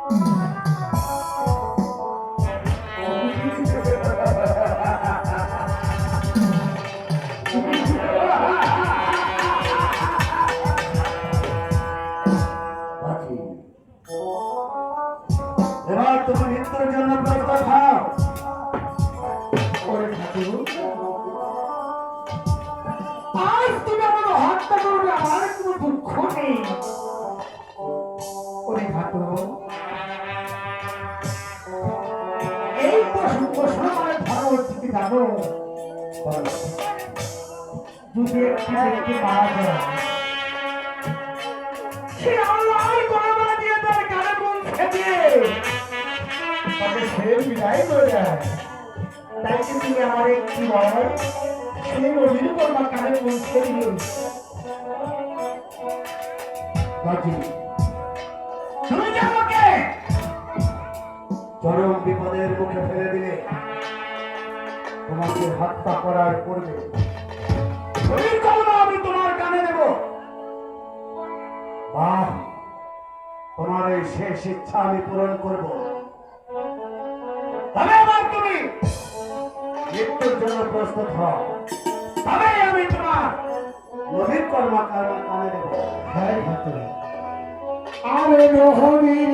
এবার তুমি মৃত্যুর জন্য প্রস্তুত হও। আজ তুমি আমাকে হত্যা করবে, আমার কোনো দুঃখ নেই। ওরে ঠাকুর, এই তো সময় পরবর্তীতে জানো যদি একটি ব্যক্তি মারা যায়, সে আল্লাহর গণনা দিয়ে তার কানে পৌঁছে দিয়ে তাকে ছেড়ে বিদায় করে দেয়। তাই কি তুমি আমার একটি বল সেই নদীর তোমার কানে পৌঁছে দিল। তুমি কি আমাকে চরম বিপদের মুখে ফেলে দিলে, তোমাকে হত্যা করার পূর্বে নদীর কলমা আমি তোমার কানে দেব। বাহ, তোমার এই শেষ ইচ্ছা আমি পূরণ করব। তবে আবার তুমি মৃত্যুর জন্য প্রস্তুত হও। তবে আমি তোমার নদীর কর্মা কানে দেব। হ্যাঁ ঠাকুর, আরে নহবীর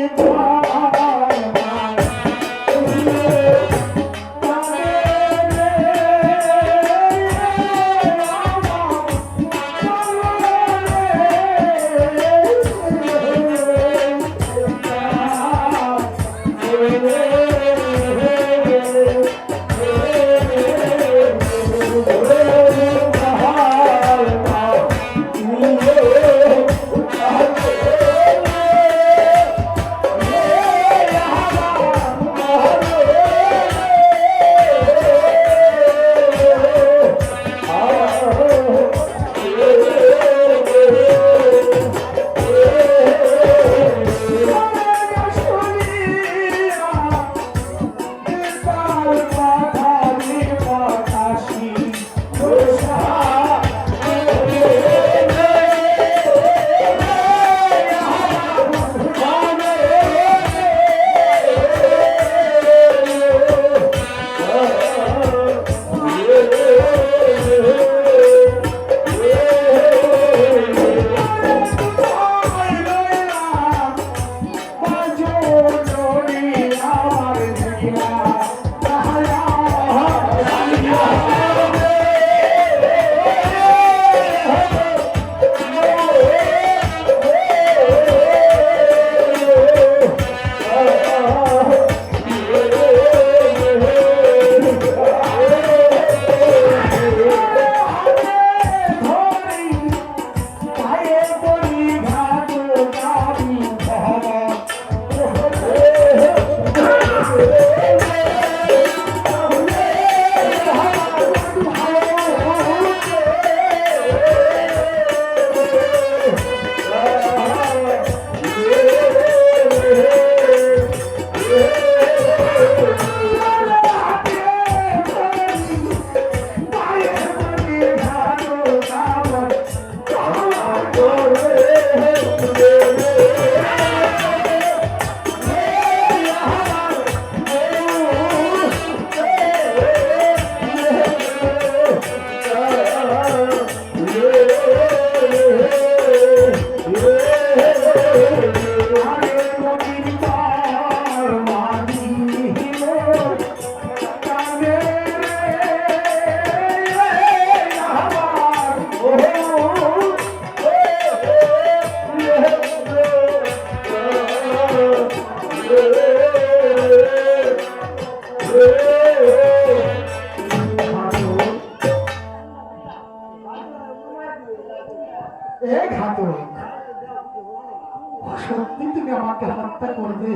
সত্যি তুমি আমাকে হত্যা করবে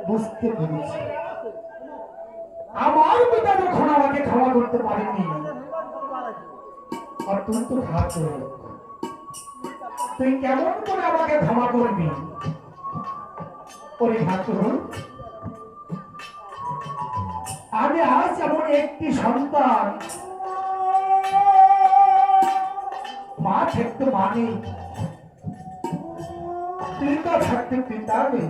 বুঝতে পেরেছি। আমার পিতা যখন আমাকে ক্ষমা করতে পারেনি, আর তুই তো ঘাতক, তুই কেমন করে আমাকে ক্ষমা করবি? ওরে ঘাতক, আমি আজ এমন একটি সন্তান, মা থাকতে মানে পিতা থাকতে পিতা নেই।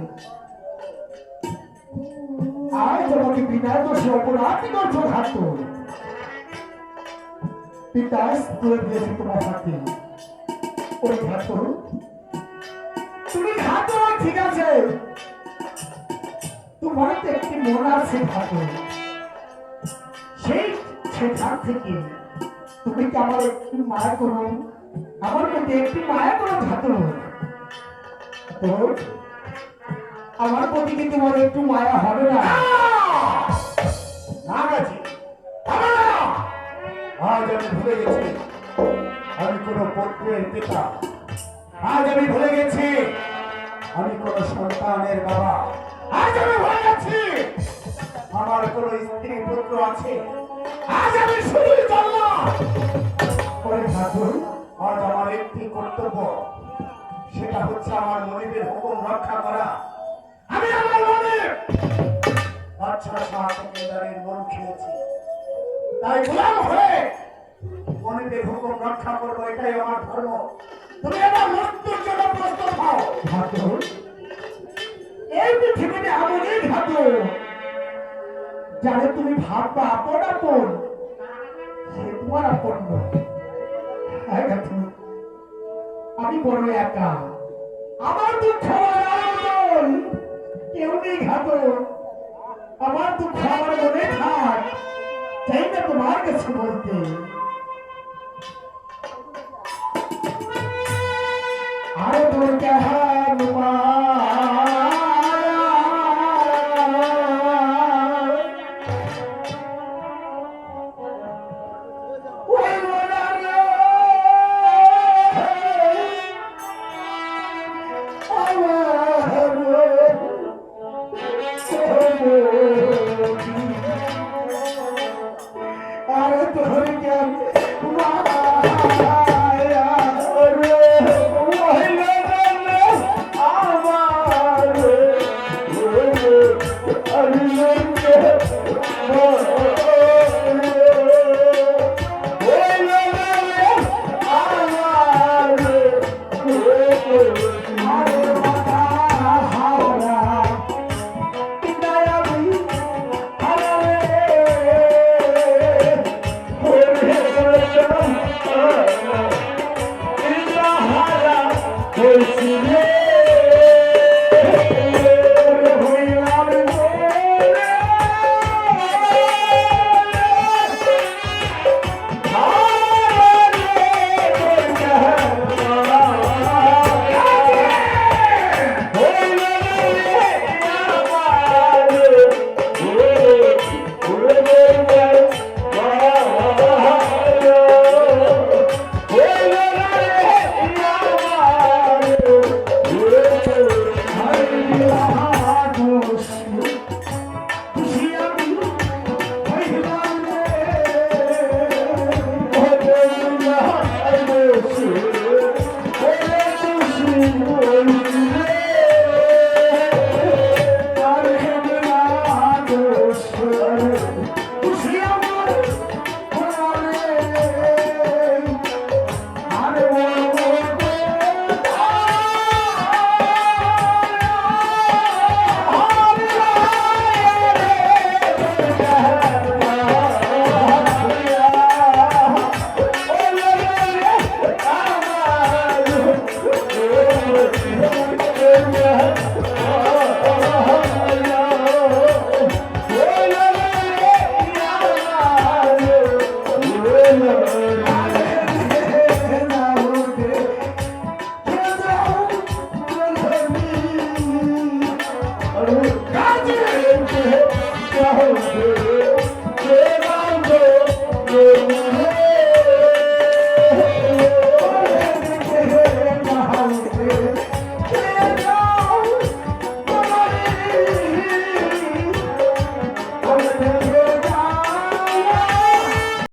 আজ আমাকে বিনা দোষে অপরাধী করছো ঘাত। পিতা তুলে দিয়েছে তোমার হাতে। ওই ঘাত তুমি ঘাত ঠিক আছে, তোমার তো একটি মন আছে ঘাত। সেই সেখান থেকে তুমি কি আমার একটু মায়া করো, আমার প্রতি একটু মায়া করো ঘাত। তো আমার প্রতি কি তোমার একটু মায়া হবে না? না গাছি, আজ আমি ভুলে গেছি আমি কোন পুত্রের পিতা। আজ আমি ভুলে গেছি আমি কোন সন্তানের বাবা। আজ আমি ভুলে গেছি আমার কোন স্ত্রী পুত্র আছে। আজ আমি শুধুই জানলাম ওরে ঠাকুর, আজ আমার একটি কর্তব্য, সেটা হচ্ছে আমার মনিবের হুকুম রক্ষা করা। আমি আমার মনিব বাদশাহ শাহ কেদারের মন খেয়েছি, তাই গোলাম হয়ে মনিবের হুকুম রক্ষা করবো, এটাই আমার ধর্ম। তুমি আমার মৃত্যুর জন্য প্রস্তুত হও। ঠাকুর, এই পৃথিবীতে এমনই ঠাকুর যারে তুমি ভাববা আপন আপন, সে তোমার আপন নয়। হ্যাঁ ঠাকুর, আমি বড় একা, আমার দুঃখ আমার কেউ নেই ঘাত। আমার দুঃখ আমার মনে থাক, চাই না তোমার কাছে বলতে। আরে তোর কেহান আরে তোর কেন Hoje